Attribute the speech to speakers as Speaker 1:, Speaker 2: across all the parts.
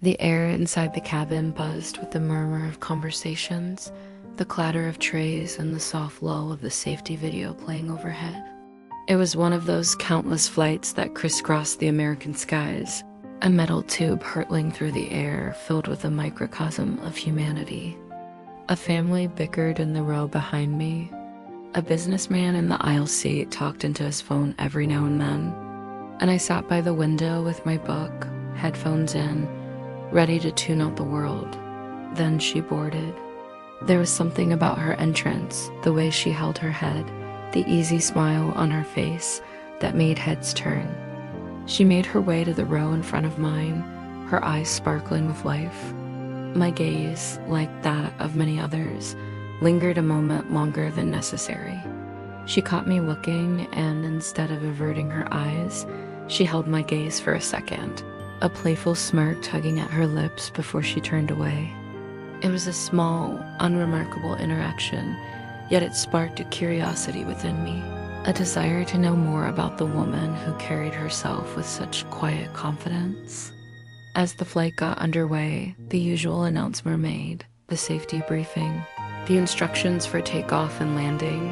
Speaker 1: The air inside the cabin buzzed with the murmur of conversations, the clatter of trays, and the soft lull of the safety video playing overhead. It was one of those countless flights that crisscrossed the American skies, a metal tube hurtling through the air filled with a microcosm of humanity. A family bickered in the row behind me. A businessman in the aisle seat talked into his phone every now and then, and I sat by the window with my book, headphones in, ready to tune out the world. Then she boarded. There was something about her entrance, the way she held her head, the easy smile on her face that made heads turn. She made her way to the row in front of mine, her eyes sparkling with life. My gaze, like that of many others, lingered a moment longer than necessary. She caught me looking, and instead of averting her eyes, she held my gaze for a second, a playful smirk tugging at her lips before she turned away. It was a small, unremarkable interaction, yet it sparked a curiosity within me, a desire to know more about the woman who carried herself with such quiet confidence. As the flight got underway, the usual announcements were made, the safety briefing, the instructions for takeoff and landing.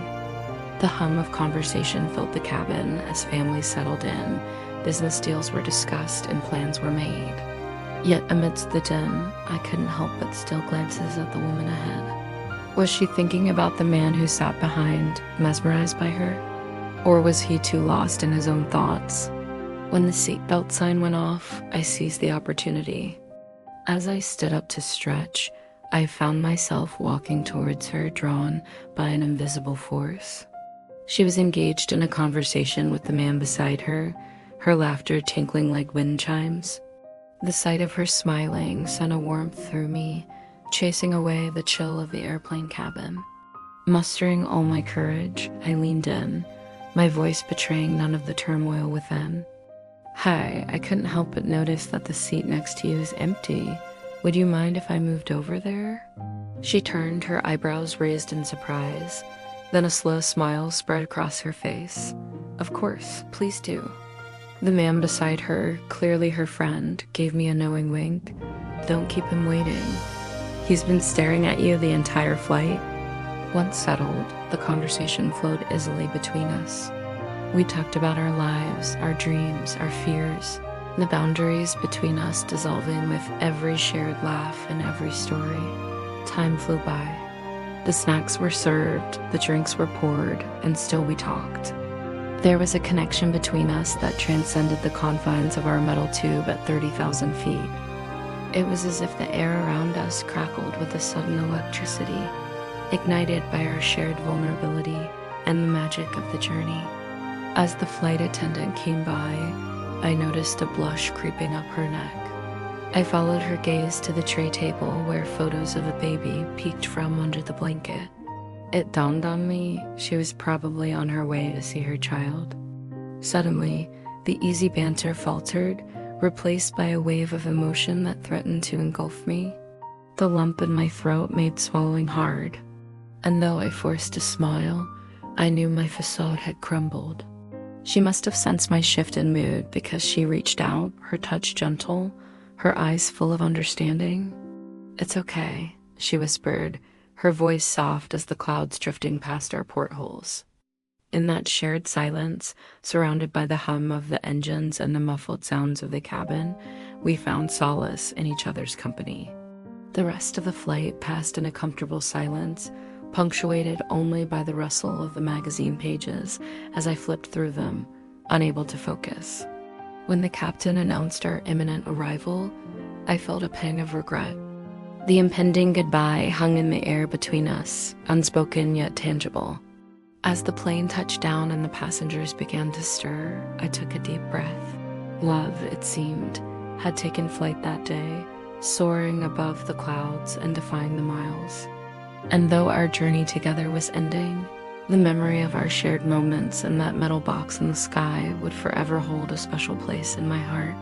Speaker 1: The hum of conversation filled the cabin as families settled in, business deals were discussed, and plans were made. Yet amidst the din, I couldn't help but steal glances at the woman ahead. Was she thinking about the man who sat behind, mesmerized by her? Or was he too lost in his own thoughts? When the seatbelt sign went off, I seized the opportunity. As I stood up to stretch, I found myself walking towards her, drawn by an invisible force. She was engaged in a conversation with the man beside her, her laughter tinkling like wind chimes. The sight of her smiling sent a warmth through me, chasing away the chill of the airplane cabin. Mustering all my courage, I leaned in, my voice betraying none of the turmoil within. "Hi, I couldn't help but notice that the seat next to you is empty. Would you mind if I moved over there?" She turned, her eyebrows raised in surprise. Then a slow smile spread across her face. "Of course, please do." The man beside her, clearly her friend, gave me a knowing wink. "Don't keep him waiting. He's been staring at you the entire flight." Once settled, the conversation flowed easily between us. We talked about our lives, our dreams, our fears, the boundaries between us dissolving with every shared laugh and every story. Time flew by. The snacks were served, the drinks were poured, and still we talked. There was a connection between us that transcended the confines of our metal tube at 30,000 feet. It was as if the air around us crackled with a sudden electricity, ignited by our shared vulnerability and the magic of the journey. As the flight attendant came by, I noticed a blush creeping up her neck. I followed her gaze to the tray table where photos of a baby peeked from under the blanket. It dawned on me she was probably on her way to see her child. Suddenly, the easy banter faltered, replaced by a wave of emotion that threatened to engulf me. The lump in my throat made swallowing hard, and though I forced a smile, I knew my facade had crumbled. She must have sensed my shift in mood because she reached out, her touch gentle, her eyes full of understanding. "It's okay," she whispered, her voice soft as the clouds drifting past our portholes. In that shared silence, surrounded by the hum of the engines and the muffled sounds of the cabin, we found solace in each other's company. The rest of the flight passed in a comfortable silence, punctuated only by the rustle of the magazine pages as I flipped through them, unable to focus. When the captain announced our imminent arrival, I felt a pang of regret. The impending goodbye hung in the air between us, unspoken yet tangible. As the plane touched down and the passengers began to stir, I took a deep breath. Love, it seemed, had taken flight that day, soaring above the clouds and defying the miles. And though our journey together was ending, the memory of our shared moments in that metal box in the sky would forever hold a special place in my heart.